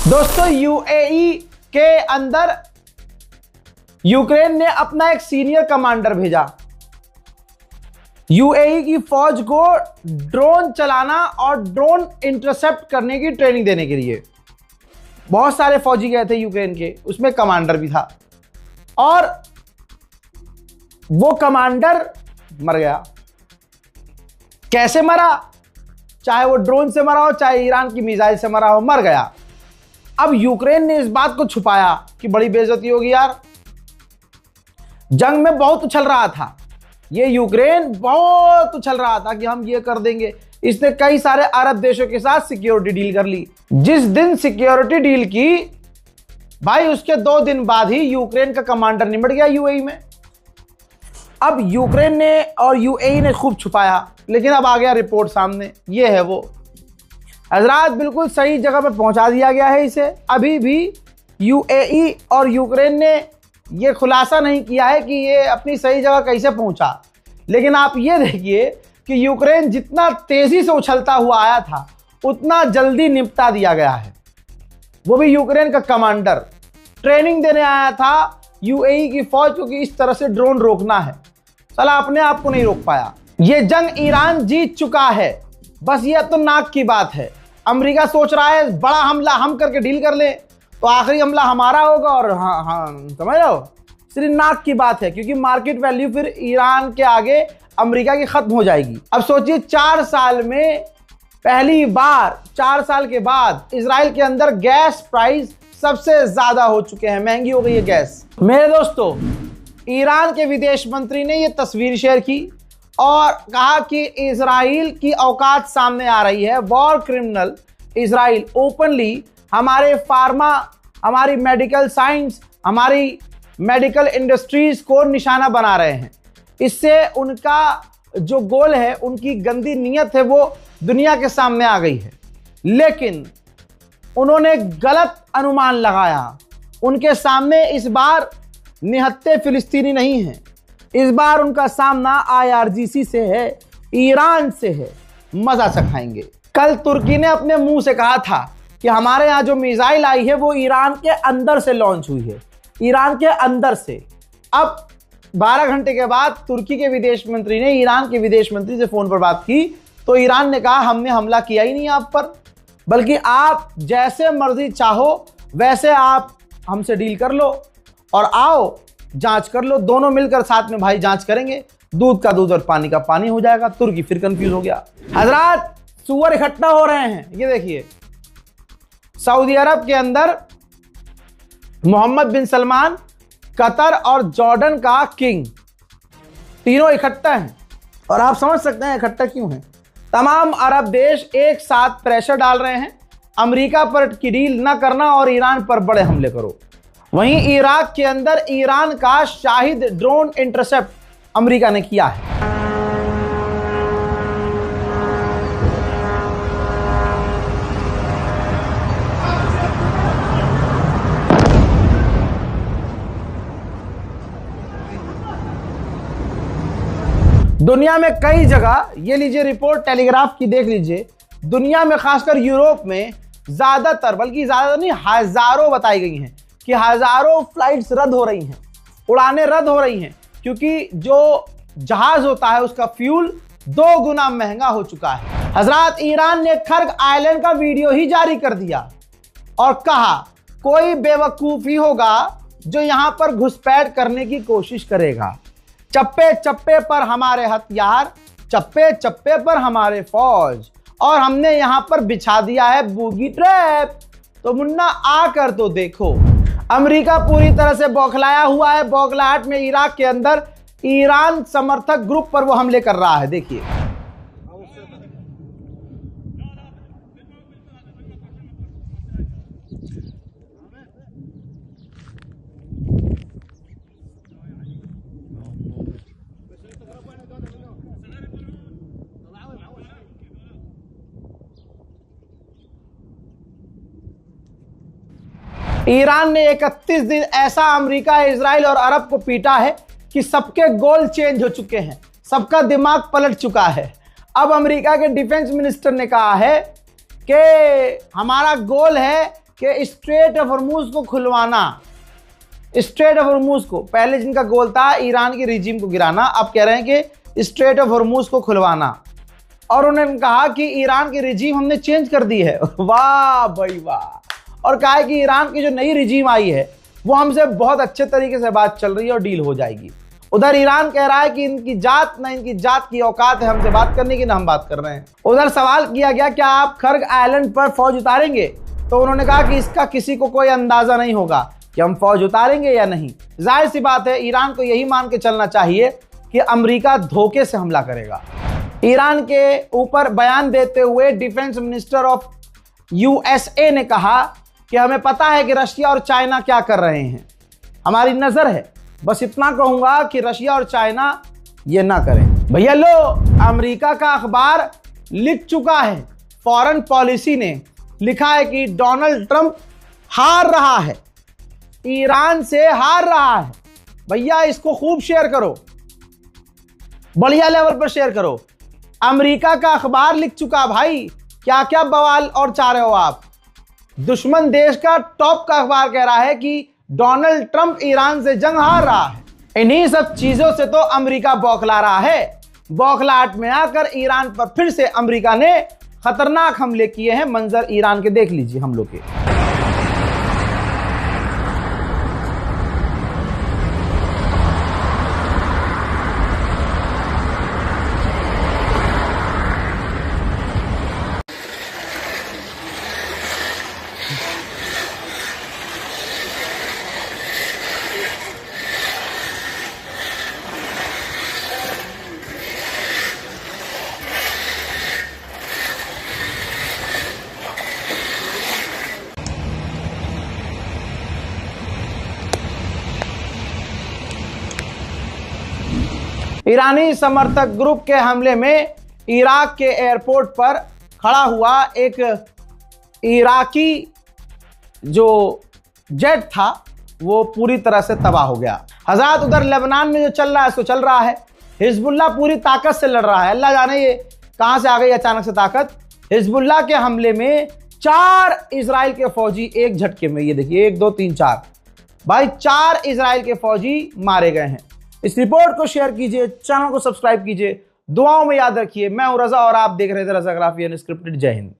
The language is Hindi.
दोस्तों, यूएई के अंदर यूक्रेन ने अपना एक सीनियर कमांडर भेजा यूएई की फौज को ड्रोन चलाना और ड्रोन इंटरसेप्ट करने की ट्रेनिंग देने के लिए। बहुत सारे फौजी गए थे यूक्रेन के, उसमें कमांडर भी था और वो कमांडर मर गया। कैसे मरा? चाहे वो ड्रोन से मरा हो, चाहे ईरान की मिसाइल से मरा हो, मर गया। अब यूक्रेन ने इस बात को छुपाया कि बड़ी बेइज्जती होगी यार। जंग में बहुत उछल रहा था ये यूक्रेन, बहुत उछल रहा था कि हम ये कर देंगे। इसने कई सारे अरब देशों के साथ सिक्योरिटी डील कर ली। जिस दिन सिक्योरिटी डील की भाई, उसके 2 दिन बाद ही यूक्रेन का कमांडर निमट गया यूएई में। अब यूक्रेन ने और यूएई ने खूब छुपाया, लेकिन अब आ गया रिपोर्ट सामने। ये है वो हजरात, बिल्कुल सही जगह पर पहुंचा दिया गया है इसे। अभी भी यूएई और यूक्रेन ने ये खुलासा नहीं किया है कि ये अपनी सही जगह कैसे पहुंचा, लेकिन आप ये देखिए कि यूक्रेन जितना तेजी से उछलता हुआ आया था उतना जल्दी निपटा दिया गया है। वो भी यूक्रेन का कमांडर ट्रेनिंग देने आया था यूएई की फौज को कि इस तरह से ड्रोन रोकना है। साला अपने आप को नहीं रोक पाया। ये जंग ईरान जीत चुका है, बस ये तो नाक की बात है। अमेरिका सोच रहा है बड़ा हमला हम करके डील कर ले तो आखिरी हमला हमारा होगा, और हाँ समझ रहे हो, सिर्फ नाक की बात है, क्योंकि मार्केट वैल्यू फिर ईरान के आगे अमेरिका की खत्म हो जाएगी। अब सोचिए 4 साल में पहली बार 4 साल के बाद इजराइल के अंदर गैस प्राइस सबसे ज्यादा हो चुके हैं, महंगी हो गई है गैस। मेरे दोस्तों, ईरान के विदेश मंत्री ने यह तस्वीर शेयर की और कहा कि इजराइल की औकात सामने आ रही है। वॉर क्रिमिनल इजराइल ओपनली हमारे फार्मा, हमारी मेडिकल साइंस, हमारी मेडिकल इंडस्ट्रीज को निशाना बना रहे हैं। इससे उनका जो गोल है, उनकी गंदी नीयत है, वो दुनिया के सामने आ गई है। लेकिन उन्होंने गलत अनुमान लगाया। उनके सामने इस बार निहत्थे फिलिस्तीनी नहीं हैं, इस बार उनका सामना IRGC से है, ईरान से है। मजा चखाएंगे। कल तुर्की ने अपने मुंह से कहा था कि हमारे यहाँ जो मिसाइल आई है वो ईरान के अंदर से लॉन्च हुई है, ईरान के अंदर से। अब 12 घंटे के बाद तुर्की के विदेश मंत्री ने ईरान के विदेश मंत्री से फोन पर बात की तो ईरान ने कहा हमने हमला किया ही नहीं आप पर, बल्कि आप जैसे मर्जी चाहो वैसे आप हमसे डील कर लो और आओ जांच कर लो, दोनों मिलकर साथ में भाई जांच करेंगे, दूध का दूध और पानी का पानी हो जाएगा। तुर्की फिर कंफ्यूज हो गया। हजरात, सुअर इकट्ठा हो रहे हैं। ये देखिए, सऊदी अरब के अंदर मोहम्मद बिन सलमान, कतर और जॉर्डन का किंग, तीनों इकट्ठा हैं। और आप समझ सकते हैं इकट्ठा क्यों हैं। तमाम अरब देश एक साथ प्रेशर डाल रहे हैं अमेरिका पर कि डील ना करना और ईरान पर बड़े हमले करो। वहीं इराक के अंदर ईरान का शाहिद ड्रोन इंटरसेप्ट अमेरिका ने किया है। दुनिया में कई जगह, ये लीजिए रिपोर्ट टेलीग्राफ की देख लीजिए, दुनिया में खासकर यूरोप में ज्यादातर, बल्कि ज्यादा नहीं हजारों बताई गई हैं कि हजारों फ्लाइट्स रद्द हो रही हैं, उड़ानें रद्द हो रही हैं, क्योंकि जो जहाज होता है उसका फ्यूल 2 गुना महंगा हो चुका है। हजरात, ईरान ने खर्ग आइलैंड का वीडियो ही जारी कर दिया और कहा कोई बेवकूफ ही होगा जो यहां पर घुसपैठ करने की कोशिश करेगा। चप्पे चप्पे पर हमारे हथियार, चप्पे चप्पे पर हमारे फौज, और हमने यहां पर बिछा दिया है बूगी ट्रैप, तो मुन्ना आकर तो देखो। अमेरिका पूरी तरह से बौखलाया हुआ है। बौखलाहट में इराक के अंदर ईरान समर्थक ग्रुप पर वो हमले कर रहा है। देखिए, ईरान ने 31 दिन ऐसा अमेरिका, इजराइल और अरब को पीटा है कि सबके गोल चेंज हो चुके हैं, सबका दिमाग पलट चुका है। अब अमेरिका के डिफेंस मिनिस्टर ने कहा है कि हमारा गोल है कि स्ट्रेट ऑफ हॉर्मूज को खुलवाना, स्ट्रेट ऑफ हॉर्मूज को, पहले जिनका गोल था ईरान के रिजीम को गिराना, अब कह रहे हैं कि स्ट्रेट ऑफ हॉर्मूज को खुलवाना। और उन्होंने कहा कि ईरान की रिजीम हमने चेंज कर दी है। वाह भाई वाह। और कहा है कि ईरान की जो नई रिजीम आई है वो हमसे बहुत अच्छे तरीके से बात चल रही है और डील हो जाएगी। उधर ईरान कह रहा है कि इनकी जात की औकात है हमसे बात करने की, ना हम बात कर रहे हैं। उधर सवाल किया गया क्या आप खर्ग आइलैंड पर फौज उतारेंगे, तो उन्होंने कहा कि इसका किसी को कोई अंदाजा नहीं होगा कि हम फौज उतारेंगे या नहीं। जाहिर सी बात है ईरान को यही मान के चलना चाहिए कि अमेरिका धोखे से हमला करेगा। ईरान के ऊपर बयान देते हुए डिफेंस मिनिस्टर ऑफ यूएसए ने कहा कि हमें पता है कि रशिया और चाइना क्या कर रहे हैं, हमारी नजर है। बस इतना कहूंगा कि रशिया और चाइना ये ना करें। भैया लो, अमेरिका का अखबार लिख चुका है, फॉरेन पॉलिसी ने लिखा है कि डोनाल्ड ट्रंप हार रहा है, ईरान से हार रहा है। भैया इसको खूब शेयर करो, बढ़िया लेवल पर शेयर करो। अमेरिका का अखबार लिख चुका भाई, क्या क्या बवाल और चाह रहे हो आप। दुश्मन देश का टॉप का अखबार कह रहा है कि डोनाल्ड ट्रंप ईरान से जंग हार रहा है। इन्हीं सब चीजों से तो अमेरिका बौखला रहा है। बौखलाहट में आकर ईरान पर फिर से अमेरिका ने खतरनाक हमले किए हैं। मंजर ईरान के देख लीजिए हमलों के। ईरानी समर्थक ग्रुप के हमले में इराक के एयरपोर्ट पर खड़ा हुआ एक इराकी जो जेट था वो पूरी तरह से तबाह हो गया। हज़रात उधर लेबनान में जो चल रहा है सो चल रहा है। हिजबुल्लाह पूरी ताकत से लड़ रहा है। अल्लाह जाने ये कहां से आ गई अचानक से ताकत। हिजबुल्लाह के हमले में 4 इजराइल के फौजी एक झटके में, ये देखिए 1 2 3 4 भाई 4 इजराइल के फौजी मारे गए हैं। इस रिपोर्ट को शेयर कीजिए, चैनल को सब्सक्राइब कीजिए, दुआओं में याद रखिए। मैं हूं रजा और आप देख रहे थे रजाग्राफी अनस्क्रिप्टेड। जय हिंद।